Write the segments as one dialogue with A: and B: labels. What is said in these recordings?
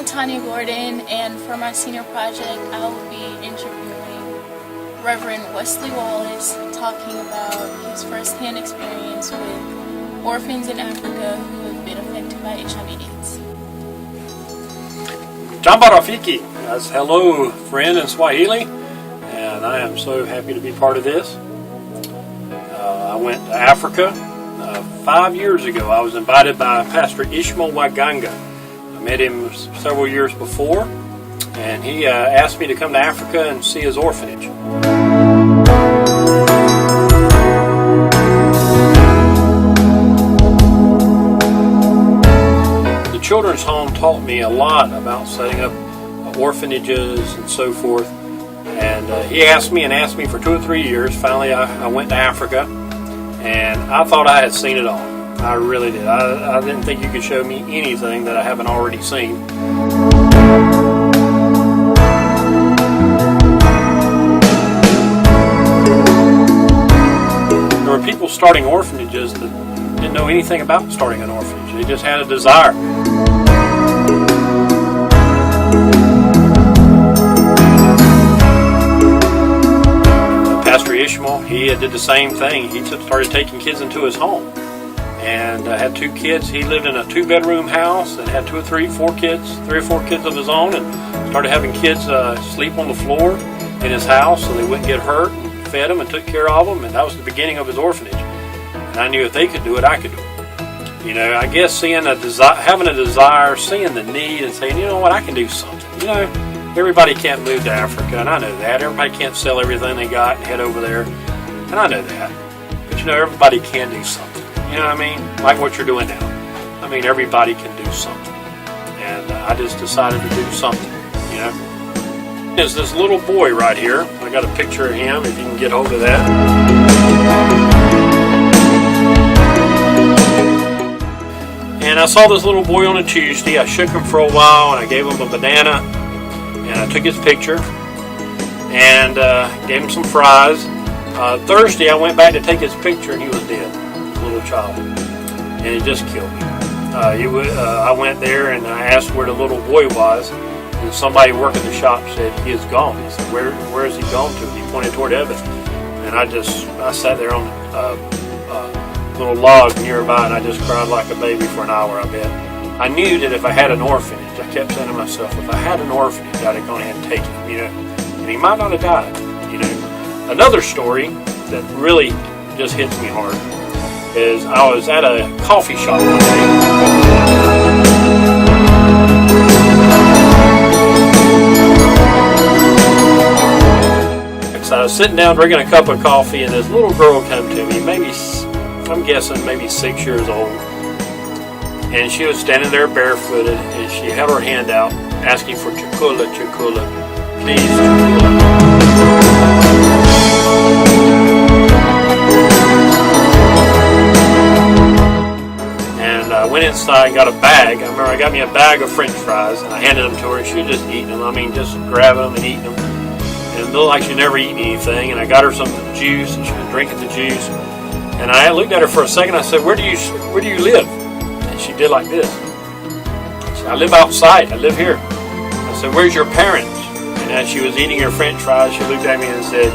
A: Tanya Gordon, and for my senior project I will be interviewing Reverend Wesley Wallace, talking about his first-hand experience with orphans in Africa who have been affected by HIV/AIDS.
B: Jambo rafiki, that's hello friend in Swahili, and I am so happy to be part of this. I went to Africa 5 years ago. I was invited by Pastor Ishmael Waganga. I met him several years before, and he asked me to come to Africa and see his orphanage. The children's home taught me a lot about setting up orphanages and so forth. And he asked me for 2 or 3 years. Finally, I went to Africa, and I thought I had seen it all. I really did. I didn't think you could show me anything that I haven't already seen. There were people starting orphanages that didn't know anything about starting an orphanage. They just had a desire. Pastor Ishmael, he did the same thing. He started taking kids into his home, and had 2 kids. He lived in a 2-bedroom house and had 3 or 4 kids of his own, and started having kids sleep on the floor in his house so they wouldn't get hurt, and fed them and took care of them, and that was the beginning of his orphanage. And I knew if they could do it, I could do it. You know, I guess having a desire, seeing the need, and saying, you know what, I can do something. You know, everybody can't move to Africa, and I know that. Everybody can't sell everything they got and head over there, and I know that. But you know, everybody can do something. You know what I mean? Like what you're doing now. I mean, everybody can do something. And I just decided to do something, you know. There's this little boy right here. I got a picture of him, if you can get hold of that. And I saw this little boy on a Tuesday. I shook him for a while, and I gave him a banana, and I took his picture, and gave him some fries. Thursday, I went back to take his picture, and he was dead, a little child, and it just killed me. I went there, and I asked where the little boy was, and somebody working the shop said, he is gone. He said, where is he gone to? He pointed toward heaven, and I sat there on a little log nearby, and I just cried like a baby for an hour, I bet. I knew that if I had an orphanage, I kept saying to myself, if I had an orphanage, I'd have gone ahead and taken him, you know, and he might not have died, you know. Another story that really just hits me hard is I was at a coffee shop one day. So I was sitting down drinking a cup of coffee, and this little girl came to me, I'm guessing maybe 6 years old. And she was standing there barefooted, and she held her hand out, asking for chakula, please, chakula. And I went inside and got a bag. I remember I got me a bag of French fries, and I handed them to her, and she was just eating them. I mean, just grabbing them and eating them. And it looked like she'd never eaten anything. And I got her some juice, and she was drinking the juice. And I looked at her for a second. I said, where do you live? She did like this. She said, I live outside. I live here. I said, where's your parents? And as she was eating her French fries, she looked at me and said,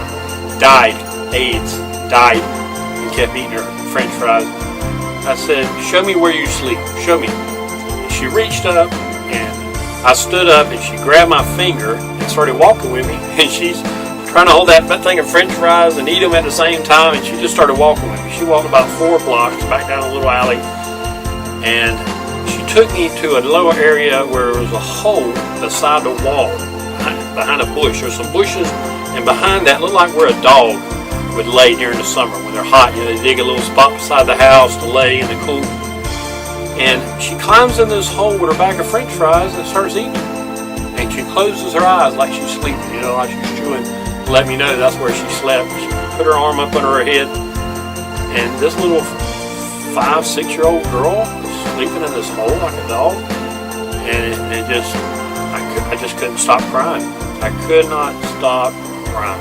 B: died. AIDS. Died. And kept eating her French fries. I said, show me where you sleep. Show me. And she reached up, and I stood up, and she grabbed my finger and started walking with me. And she's trying to hold that thing of French fries and eat them at the same time, and she just started walking with me. She walked about 4 blocks back down a little alley, and she took me to a lower area where there was a hole beside the wall, behind a bush. There's some bushes, and behind that looked like where a dog would lay during the summer when they're hot. You know, they dig a little spot beside the house to lay in the cool. And she climbs in this hole with her bag of French fries and starts eating. And she closes her eyes like she's sleeping, you know, like she's chewing, to let me know that's where she slept. She put her arm up under her head, and this little 5-6-year-old girl was sleeping in this hole like a dog. And I just couldn't stop crying. I could not stop crying.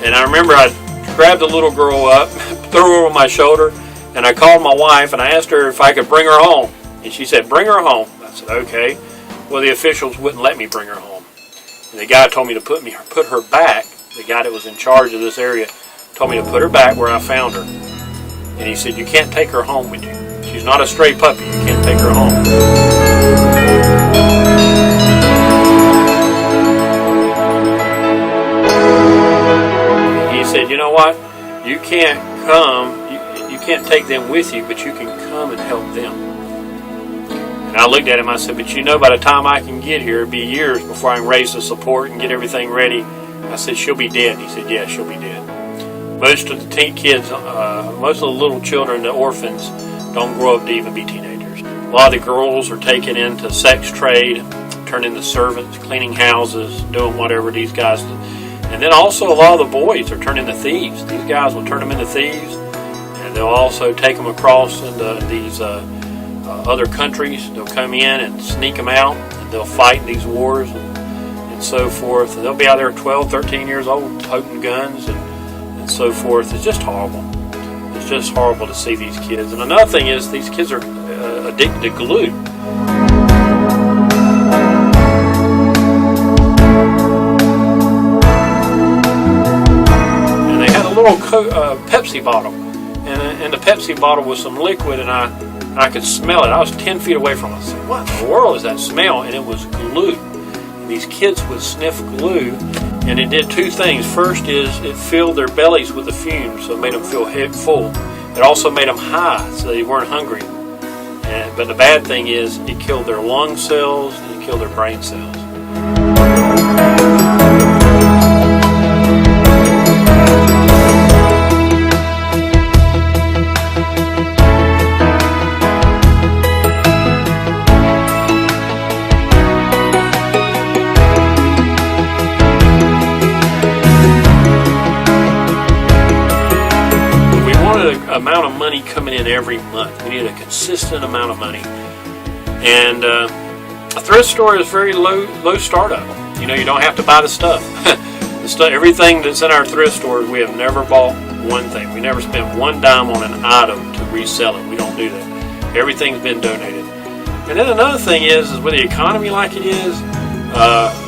B: And I remember I grabbed the little girl up, threw her over my shoulder, and I called my wife and I asked her if I could bring her home. And she said, bring her home. I said, okay. Well, the officials wouldn't let me bring her home. And the guy told me to put her back. The guy that was in charge of this area told me to put her back where I found her. And he said, you can't take her home with you. She's not a stray puppy. You can't take her home. He said, you know what? You can't come. You can't take them with you, but you can come and help them. And I looked at him, I said, but you know, by the time I can get here, it'll be years before I can raise the support and get everything ready. I said, she'll be dead. He said, yeah, she'll be dead. Most of the teen kids, most of the little children, the orphans, don't grow up to even be teenagers. A lot of the girls are taken into sex trade, turned into servants, cleaning houses, doing whatever these guys do. And then also a lot of the boys are turned into thieves. These guys will turn them into thieves, and they'll also take them across into these other countries. They'll come in and sneak them out, and they'll fight in these wars and so forth. And they'll be out there 12, 13 years old, toting guns and so forth. It's just horrible. It's just horrible to see these kids. And another thing is, these kids are addicted to glue. And they had a little Pepsi bottle, and the Pepsi bottle was some liquid, and I could smell it. I was 10 feet away from it. I said, what in the world is that smell? And it was glue. And these kids would sniff glue, and it did two things. First is it filled their bellies with the fumes, so it made them feel full. It also made them high, so they weren't hungry. But the bad thing is it killed their lung cells and it killed their brain cells. Amount of money coming in every month. We need a consistent amount of money. And a thrift store is very low startup. You know, you don't have to buy the stuff. Everything that's in our thrift stores, we have never bought one thing. We never spent one dime on an item to resell it. We don't do that. Everything's been donated. And then another thing is with the economy like it is,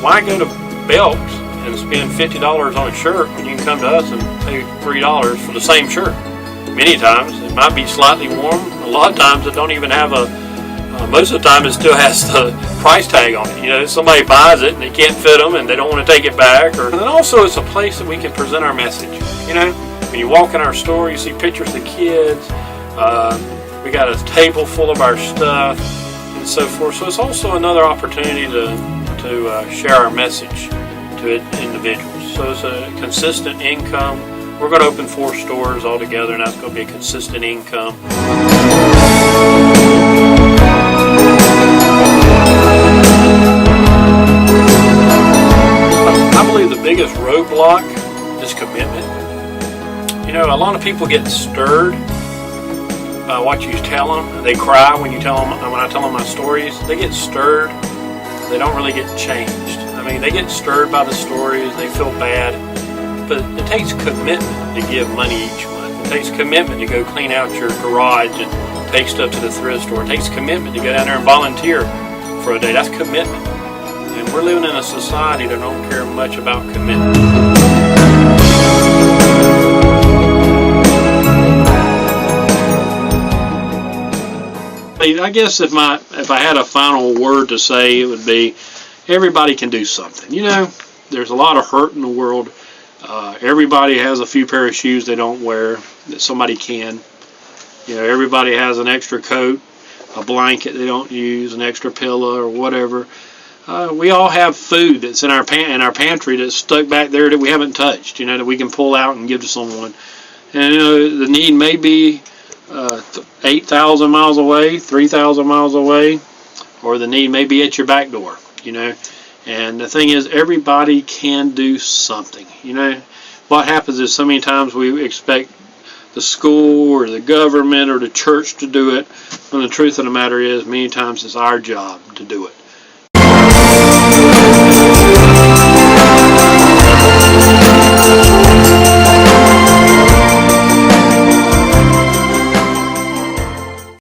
B: why go to Belk's and spend $50 on a shirt when you can come to us and pay $3 for the same shirt? Many times it might be slightly warm. A lot of times it don't even have most of the time it still has the price tag on it. You know, somebody buys it and they can't fit them and they don't want to take it back. And then also it's a place that we can present our message. You know, when you walk in our store, you see pictures of kids. We got a table full of our stuff and so forth. So it's also another opportunity to share our message to individuals. So it's a consistent income. We're going to open 4 stores altogether, and that's going to be a consistent income. I believe the biggest roadblock is commitment. You know, a lot of people get stirred by what you tell them. They cry when I tell them my stories. They get stirred. They don't really get changed. I mean, they get stirred by the stories. They feel bad. But it takes commitment to give money each month. It takes commitment to go clean out your garage and take stuff to the thrift store. It takes commitment to go down there and volunteer for a day. That's commitment. And we're living in a society that don't care much about commitment. I guess if I had a final word to say, it would be everybody can do something. You know, there's a lot of hurt in the world. Everybody has a few pair of shoes they don't wear that somebody can. You know, everybody has an extra coat, a blanket they don't use, an extra pillow or whatever. We all have food that's in our pantry that's stuck back there that we haven't touched, you know, that we can pull out and give to someone. And, you know, the need may be 8,000 miles away, 3,000 miles away, or the need may be at your back door, you know. And the thing is, everybody can do something. You know, what happens is so many times we expect the school or the government or the church to do it, when the truth of the matter is, many times it's our job to do it.